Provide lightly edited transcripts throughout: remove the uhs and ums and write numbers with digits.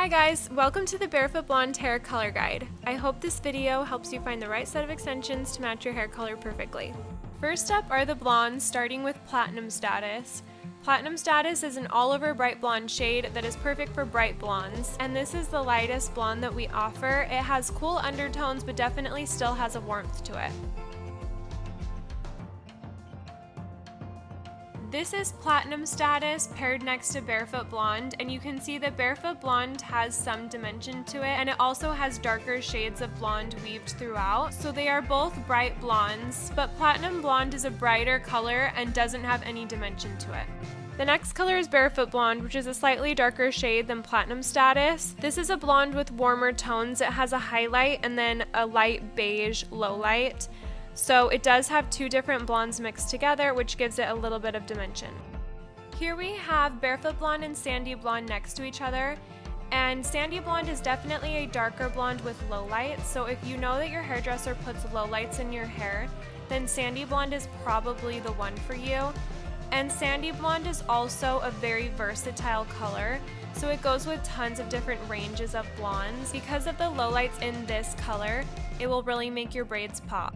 Hi guys, welcome to the Barefoot Blonde Hair Color Guide. I hope this video helps you find the right set of extensions to match your hair color perfectly. First up are the blondes, starting with Platinum Status. Platinum Status is an all-over bright blonde shade that is perfect for bright blondes, and this is the lightest blonde that we offer. It has cool undertones but definitely still has a warmth to it. This is Platinum Status paired next to Barefoot Blonde, and you can see that Barefoot Blonde has some dimension to it, and it also has darker shades of blonde weaved throughout. So they are both bright blondes, but Platinum Blonde is a brighter color and doesn't have any dimension to it. The next color is Barefoot Blonde, which is a slightly darker shade than Platinum Status. This is a blonde with warmer tones. It has a highlight and then a light beige low light. So it does have two different blondes mixed together, which gives it a little bit of dimension. Here we have Barefoot Blonde and Sandy Blonde next to each other, and Sandy Blonde is definitely a darker blonde with lowlights. So if you know that your hairdresser puts lowlights in your hair, then Sandy Blonde is probably the one for you. And Sandy Blonde is also a very versatile color, so it goes with tons of different ranges of blondes. Because of the lowlights in this color, it will really make your braids pop.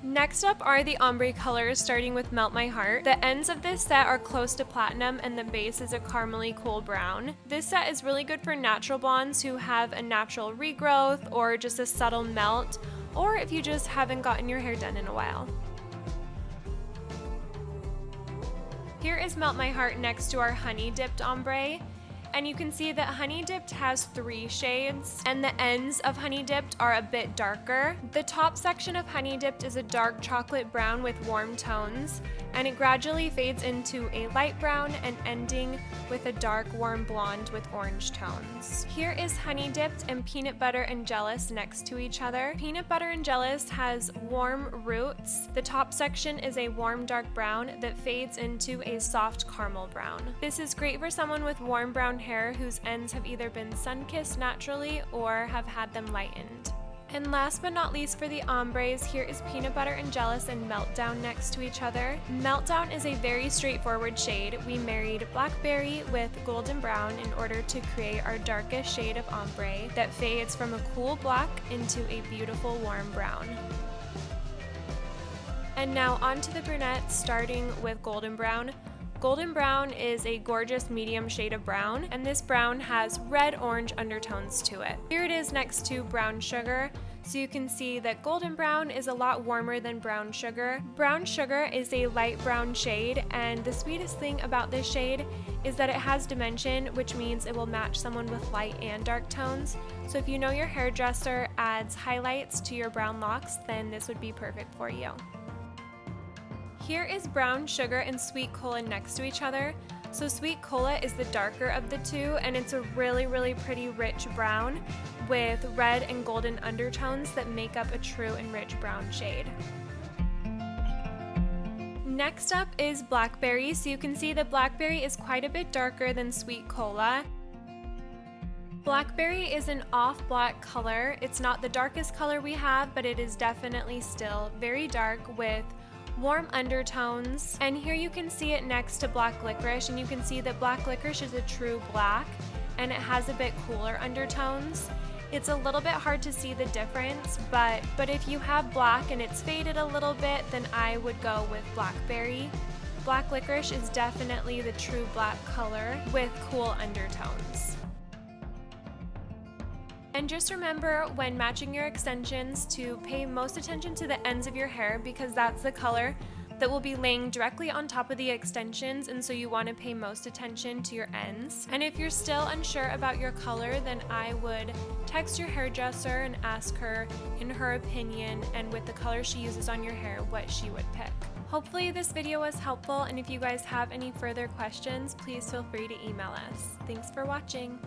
Next up are the ombre colors, starting with Melt My Heart. The ends of this set are close to platinum and the base is a caramely cool brown. This set is really good for natural blondes who have a natural regrowth or just a subtle melt, or if you just haven't gotten your hair done in a while. Here is Melt My Heart next to our Honey Dipped ombre. And you can see that Honey Dipped has 3 shades, and the ends of Honey Dipped are a bit darker. The top section of Honey Dipped is a dark chocolate brown with warm tones, and it gradually fades into a light brown and ending with a dark warm blonde with orange tones. Here is Honey Dipped and Peanut Butter and Jealous next to each other. Peanut Butter and Jealous has warm roots. The top section is a warm dark brown that fades into a soft caramel brown. This is great for someone with warm brown hair whose ends have either been sun-kissed naturally or have had them lightened. And last but not least for the ombres, here is Peanut Butter and Jealous and Meltdown next to each other. Meltdown is a very straightforward shade. We married Blackberry with Golden Brown in order to create our darkest shade of ombre that fades from a cool black into a beautiful warm brown. And now on to the brunettes, starting with Golden Brown. Golden Brown is a gorgeous medium shade of brown, and this brown has red-orange undertones to it. Here it is next to Brown Sugar, so you can see that Golden Brown is a lot warmer than Brown Sugar. Brown Sugar is a light brown shade, and the sweetest thing about this shade is that it has dimension, which means it will match someone with light and dark tones. So if you know your hairdresser adds highlights to your brown locks, then this would be perfect for you. Here is Brown Sugar and Sweet Cola next to each other. So Sweet Cola is the darker of the two, and it's a really pretty rich brown with red and golden undertones that make up a true and rich brown shade. Next up is Blackberry. So you can see that Blackberry is quite a bit darker than Sweet Cola. Blackberry is an off black color. It's not the darkest color we have, but it is definitely still very dark with warm undertones. And here you can see it next to Black Licorice, and you can see that Black Licorice is a true black and it has a bit cooler undertones. It's a little bit hard to see the difference, but if you have black and it's faded a little bit, then I would go with Blackberry. Black Licorice is definitely the true black color with cool undertones. And just remember when matching your extensions to pay most attention to the ends of your hair, because that's the color that will be laying directly on top of the extensions, and so you want to pay most attention to your ends. And if you're still unsure about your color, then I would text your hairdresser and ask her, in her opinion and with the color she uses on your hair, what she would pick. Hopefully this video was helpful, and if you guys have any further questions, please feel free to email us. Thanks for watching.